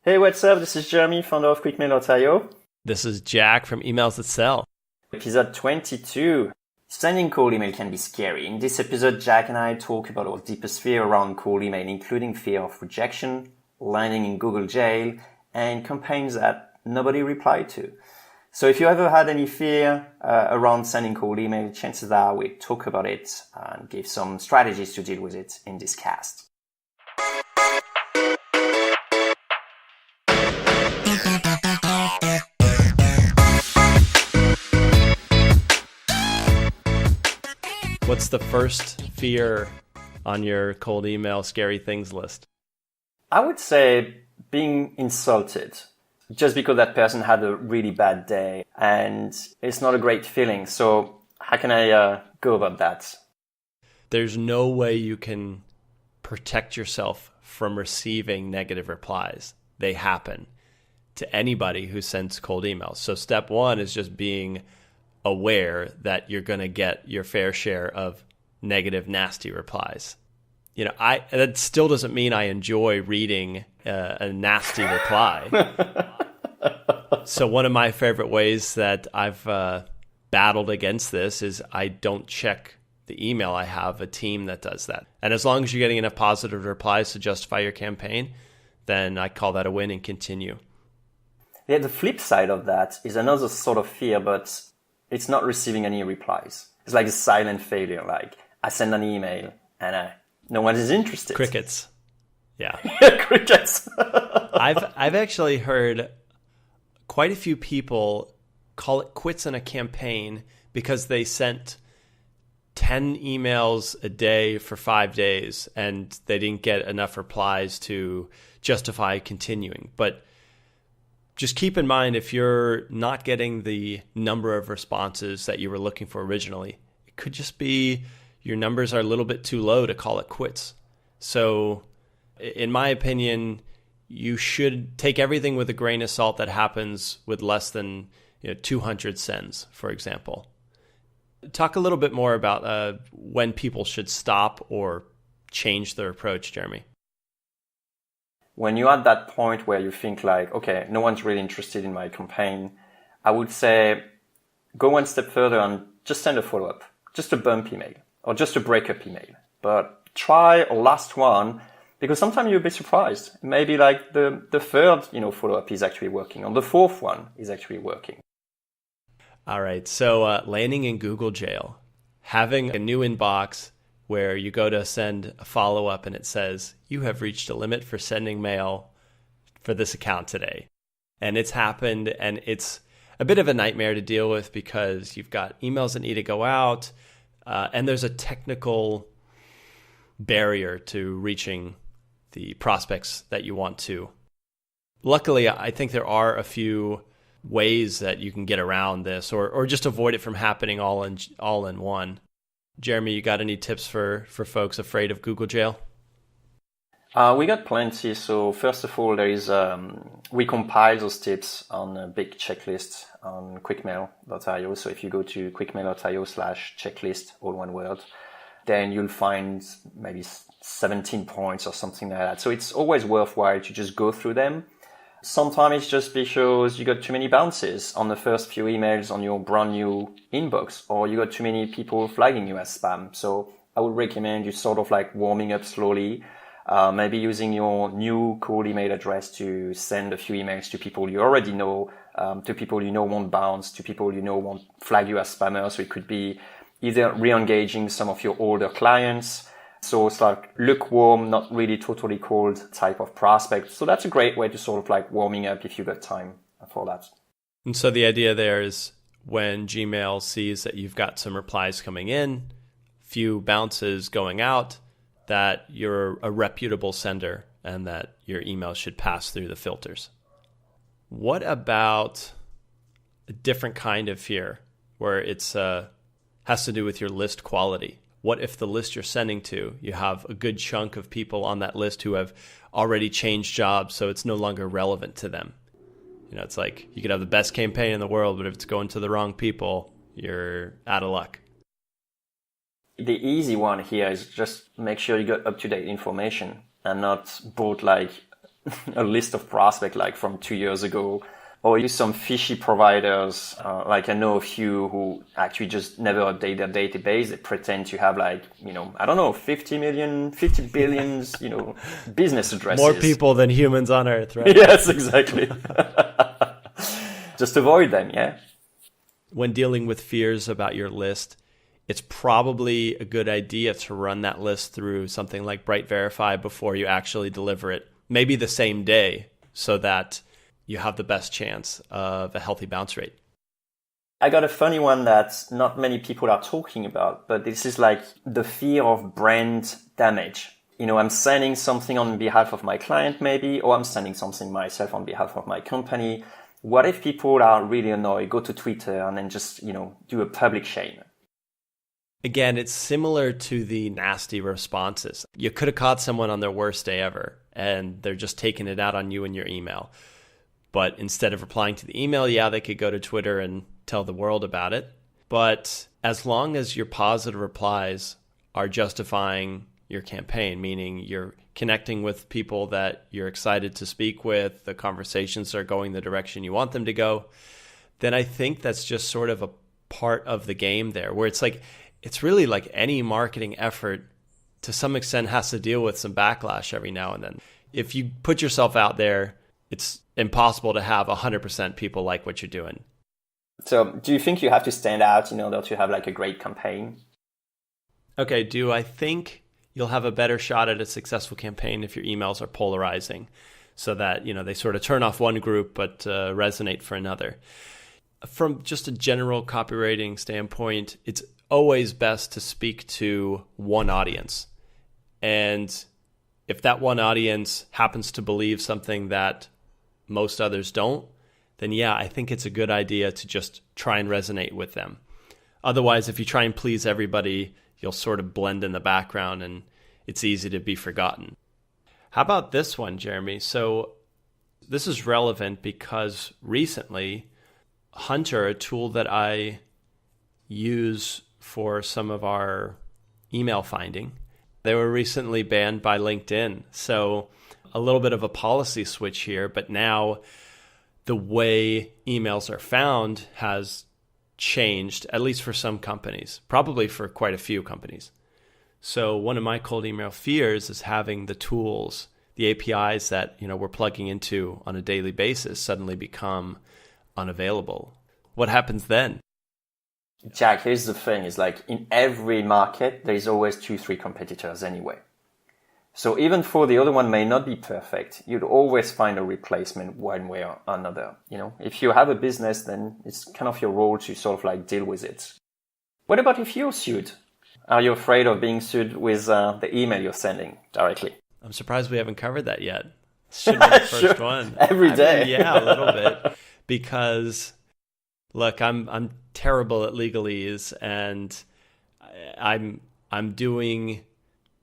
Hey, what's up? This is Jeremy, founder of QuickMail.io. This is Jack from Emails That Sell. Episode 22. Sending cold email can be scary. In this episode, Jack and I talk about our deepest fear around cold email, including fear of rejection, landing in Google jail, and campaigns that nobody replied to. So if you ever had any fear around sending cold email, chances are we talk about it and give some strategies to deal with it in this cast. What's the first fear on your cold email scary things list? I would say being insulted just because that person had a really bad day, and it's not a great feeling. So how can I go about that? There's no way you can protect yourself from receiving negative replies. They happen to anybody who sends cold emails. So step one is just being aware that you're going to get your fair share of negative, nasty replies. You know, that still doesn't mean I enjoy reading a nasty reply. So one of my favorite ways that I've battled against this is I don't check the email. I have a team that does that. And as long as you're getting enough positive replies to justify your campaign, then I call that a win and continue. Yeah, the flip side of that is another sort of fear, but it's not receiving any replies. It's like a silent failure. Like I send an email and no one is interested. Crickets. Yeah. Crickets. I've actually heard quite a few people call it quits in a campaign because they sent 10 emails a day for 5 days and they didn't get enough replies to justify continuing. But just keep in mind, if you're not getting the number of responses that you were looking for originally, it could just be your numbers are a little bit too low to call it quits. So in my opinion, you should take everything with a grain of salt that happens with less than 200 sends, for example. Talk a little bit more about when people should stop or change their approach, Jeremy. When you're at that point where you think like, okay, no one's really interested in my campaign, I would say go one step further and just send a follow-up, just a bump email or just a breakup email. But try a last one because sometimes you'll be surprised. Maybe like the third, follow-up is actually working, or the fourth one is actually working. All right. So landing in Google jail, having a new inbox where you go to send a follow-up and it says, you have reached a limit for sending mail for this account today. And it's happened, and it's a bit of a nightmare to deal with because you've got emails that need to go out, and there's a technical barrier to reaching the prospects that you want to. Luckily, I think there are a few ways that you can get around this or just avoid it from happening all in one. Jeremy, you got any tips for folks afraid of Google jail? We got plenty. So first of all, there is we compile those tips on a big checklist on QuickMail.io. So if you go to QuickMail.io/checklist, all one word, then you'll find maybe 17 points or something like that. So it's always worthwhile to just go through them. Sometimes it's just because you got too many bounces on the first few emails on your brand new inbox, or you got too many people flagging you as spam. So I would recommend you sort of like warming up slowly, maybe using your new cold email address to send a few emails to people you already know, to people you know won't bounce, to people you know won't flag you as spammer. So it could be either re-engaging some of your older clients. So it's like lukewarm, not really totally cold type of prospect. So that's a great way to sort of like warming up if you got time for that. And so the idea there is when Gmail sees that you've got some replies coming in, few bounces going out, that you're a reputable sender and that your email should pass through the filters. What about a different kind of fear where it's has to do with your list quality? What if the list you're sending to, you have a good chunk of people on that list who have already changed jobs, so it's no longer relevant to them? It's like you could have the best campaign in the world, but if it's going to the wrong people, you're out of luck. The easy one here is just make sure you got up-to-date information and not both like a list of prospects like from 2 years ago, or use some fishy providers. Like I know a few who actually just never update their database. They pretend to have like, I don't know, 50 million, 50 billions, business addresses. More people than humans on Earth, right? Yes, exactly. Just avoid them, yeah? When dealing with fears about your list, it's probably a good idea to run that list through something like Bright Verify before you actually deliver it. Maybe the same day, so that you have the best chance of a healthy bounce rate. I got a funny one that not many people are talking about, but this is like the fear of brand damage. I'm sending something on behalf of my client maybe, or I'm sending something myself on behalf of my company. What if people are really annoyed, go to Twitter and then just, do a public shame? Again, it's similar to the nasty responses. You could have caught someone on their worst day ever, and they're just taking it out on you in your email. But instead of replying to the email, they could go to Twitter and tell the world about it. But as long as your positive replies are justifying your campaign, meaning you're connecting with people that you're excited to speak with, the conversations are going the direction you want them to go, then I think that's just sort of a part of the game there, where it's really like any marketing effort to some extent has to deal with some backlash every now and then. If you put yourself out there, it's impossible to have 100% people like what you're doing. So do you think you have to stand out in order to have like a great campaign? Okay, do I think you'll have a better shot at a successful campaign if your emails are polarizing, so that, they sort of turn off one group but resonate for another? From just a general copywriting standpoint, it's always best to speak to one audience. And if that one audience happens to believe something that most others don't, then I think it's a good idea to just try and resonate with them. Otherwise, if you try and please everybody, you'll sort of blend in the background and it's easy to be forgotten. How about this one, Jeremy? So this is relevant because recently, Hunter, a tool that I use for some of our email finding, they were recently banned by LinkedIn. So a little bit of a policy switch here, but now the way emails are found has changed, at least for some companies, probably for quite a few companies. So one of my cold email fears is having the tools, the APIs that we're plugging into on a daily basis suddenly become unavailable. What happens then? Jack, here's the thing, is like in every market, there's always 2-3 competitors anyway. So even though the other one may not be perfect, you'd always find a replacement one way or another. If you have a business, then it's kind of your role to sort of like deal with it. What about if you're sued? Are you afraid of being sued with the email you're sending directly? I'm surprised we haven't covered that yet. Should be the first Sure. one. Every day. A little bit. Because, look, I'm terrible at legalese, and I'm doing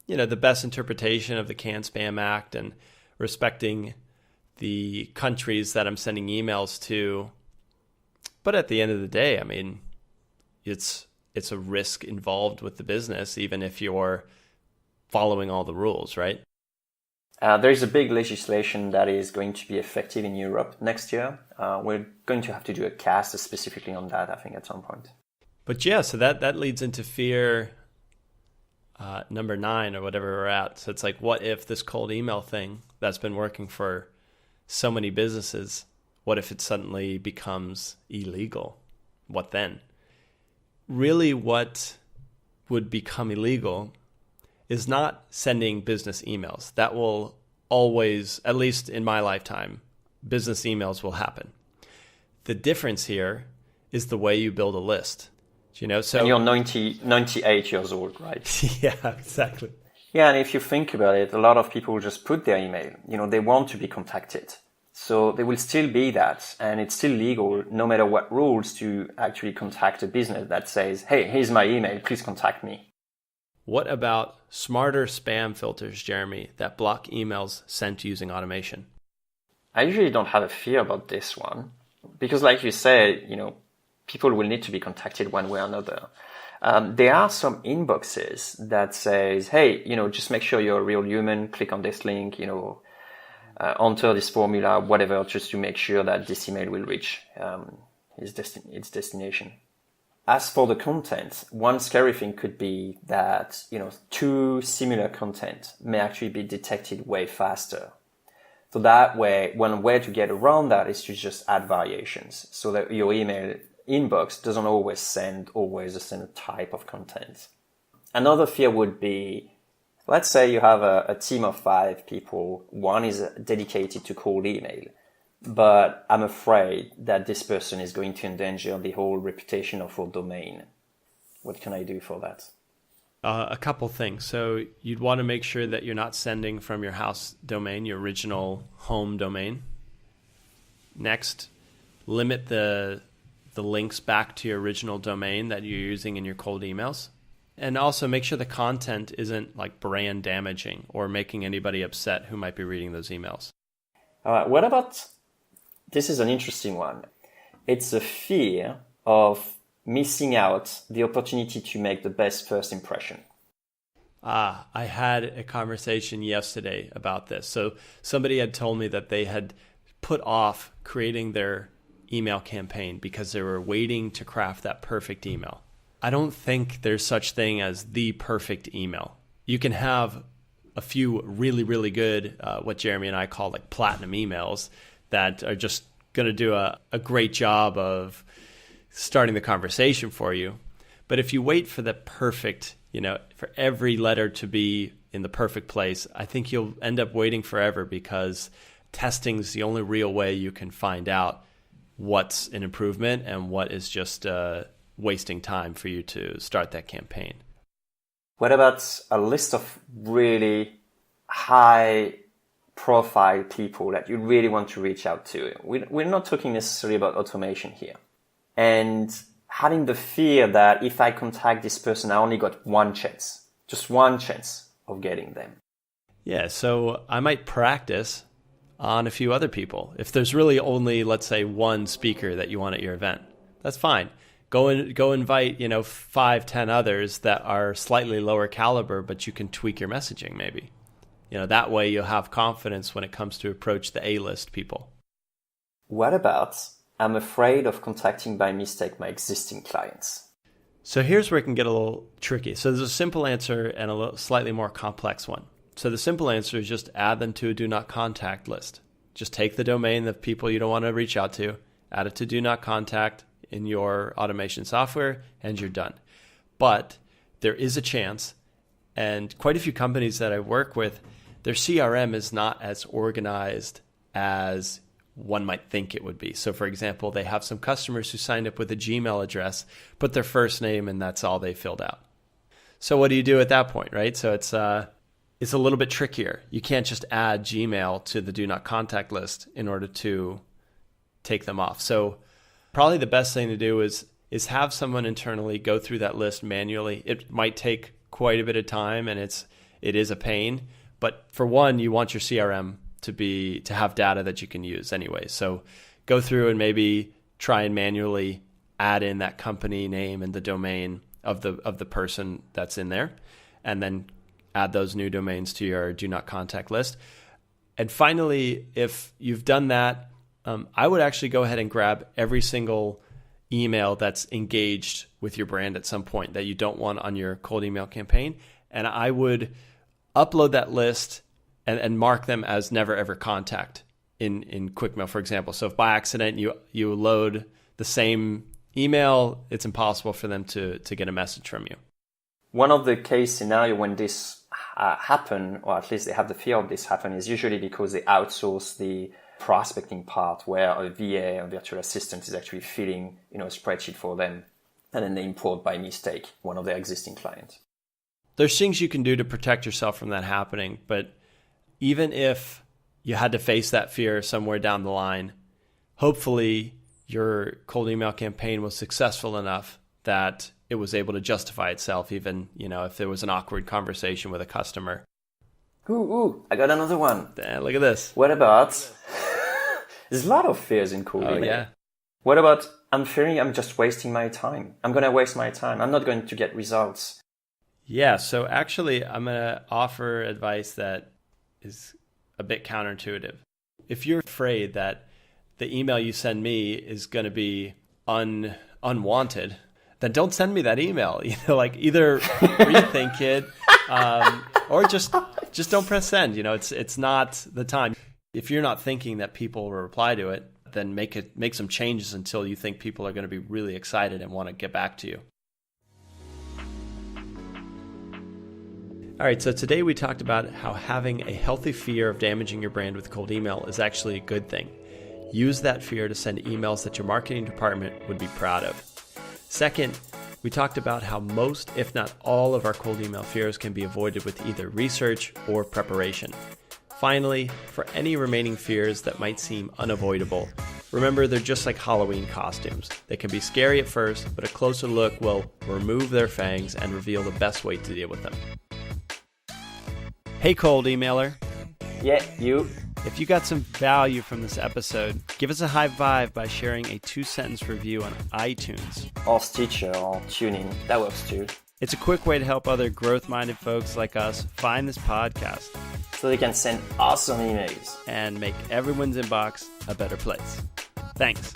the best interpretation of the Can-Spam Act and respecting the countries that I'm sending emails to. But at the end of the day, it's a risk involved with the business, even if you're following all the rules, right? There is a big legislation that is going to be effective in Europe next year. We're going to have to do a cast specifically on that, I think, at some point. But so that leads into fear number 9 or whatever we're at. So it's like, what if this cold email thing that's been working for so many businesses, what if it suddenly becomes illegal? What then? Really, what would become illegal is not sending business emails. That will always, at least in my lifetime, business emails will happen. The difference here is the way you build a list. So and you're 98 years old, right? Yeah, exactly. Yeah, and if you think about it, a lot of people just put their email. They want to be contacted. So there will still be that, and it's still legal, no matter what rules, to actually contact a business that says, hey, here's my email, please contact me. What about smarter spam filters, Jeremy, that block emails sent using automation? I usually don't have a fear about this one, because like you said, people will need to be contacted one way or another. There are some inboxes that says, hey, just make sure you're a real human, click on this link, enter this formula, whatever, just to make sure that this email will reach its destination. As for the content, one scary thing could be that, two similar content may actually be detected way faster. So that way, one way to get around that is to just add variations so that your email inbox doesn't always send the same type of content. Another fear would be, let's say you have a team of 5 people. One is dedicated to cold email, but I'm afraid that this person is going to endanger the whole reputation of your domain. What can I do for that? A couple things. So you'd want to make sure that you're not sending from your house domain, your original home domain. Next, limit the links back to your original domain that you're using in your cold emails. And also make sure the content isn't like brand damaging or making anybody upset who might be reading those emails. All right. What about, this is an interesting one. It's a fear of missing out the opportunity to make the best first impression. I had a conversation yesterday about this. So somebody had told me that they had put off creating their email campaign because they were waiting to craft that perfect email. I don't think there's such thing as the perfect email. You can have a few really, really good, what Jeremy and I call like platinum emails that are just going to do a great job of starting the conversation for you. But if you wait for the perfect, for every letter to be in the perfect place, I think you'll end up waiting forever because testing is the only real way you can find out what's an improvement and what is just wasting time for you to start that campaign. What about a list of really high profile people that you really want to reach out to? We're not talking necessarily about automation here. And having the fear that if I contact this person, I only got just one chance of getting them. Yeah, so I might practice on a few other people. If there's really only, let's say, one speaker that you want at your event, that's fine. Go invite, 5, 10 others that are slightly lower caliber, but you can tweak your messaging maybe. That way you'll have confidence when it comes to approach the A-list people. What about, I'm afraid of contacting by mistake my existing clients? So here's where it can get a little tricky. So there's a simple answer and a slightly more complex one. So the simple answer is just add them to a do not contact list. Just take the domain of people you don't want to reach out to, add it to do not contact in your automation software, and you're done. But there is a chance, and quite a few companies that I work with, their CRM is not as organized as one might think it would be. So for example, they have some customers who signed up with a Gmail address, put their first name, and that's all they filled out. So what do you do at that point, right? So it's a little bit trickier. You can't just add Gmail to the do not contact list in order to take them off. So probably the best thing to do is have someone internally go through that list manually. It might take quite a bit of time, and it is a pain. But for one, you want your CRM to have data that you can use anyway. So go through and maybe try and manually add in that company name and the domain of the person that's in there, and then add those new domains to your do not contact list. And finally, if you've done that, I would actually go ahead and grab every single email that's engaged with your brand at some point that you don't want on your cold email campaign. And I would upload that list and mark them as never ever contact in QuickMail, for example. So if by accident you load the same email, it's impossible for them to get a message from you. One of the case scenario when this happen, or at least they have the fear of this happen, is usually because they outsource the prospecting part where a VA, a virtual assistant, is actually filling a spreadsheet for them, and then they import by mistake one of their existing clients. There's things you can do to protect yourself from that happening, but even if you had to face that fear somewhere down the line, hopefully your cold email campaign was successful enough that it was able to justify itself, even if there was an awkward conversation with a customer. Ooh, I got another one. Look at this. What about... There's a lot of fears in cold email. Yeah. What about, I'm fearing I'm just wasting my time. I'm going to waste my time. I'm not going to get results. Yeah, so actually I'm going to offer advice that is a bit counterintuitive. If you're afraid that the email you send me is going to be unwanted, then don't send me that email. Like either rethink it, or just don't press send. It's not the time. If you're not thinking that people will reply to it, then make some changes until you think people are going to be really excited and want to get back to you. All right, so today we talked about how having a healthy fear of damaging your brand with cold email is actually a good thing. Use that fear to send emails that your marketing department would be proud of. Second, we talked about how most, if not all, of our cold email fears can be avoided with either research or preparation. Finally, for any remaining fears that might seem unavoidable, remember they're just like Halloween costumes. They can be scary at first, but a closer look will remove their fangs and reveal the best way to deal with them. Hey, cold emailer. Yeah, you. If you got some value from this episode, give us a high five by sharing a 2-sentence review on iTunes. Or Stitcher or TuneIn. That works too. It's a quick way to help other growth-minded folks like us find this podcast. So they can send awesome emails. And make everyone's inbox a better place. Thanks.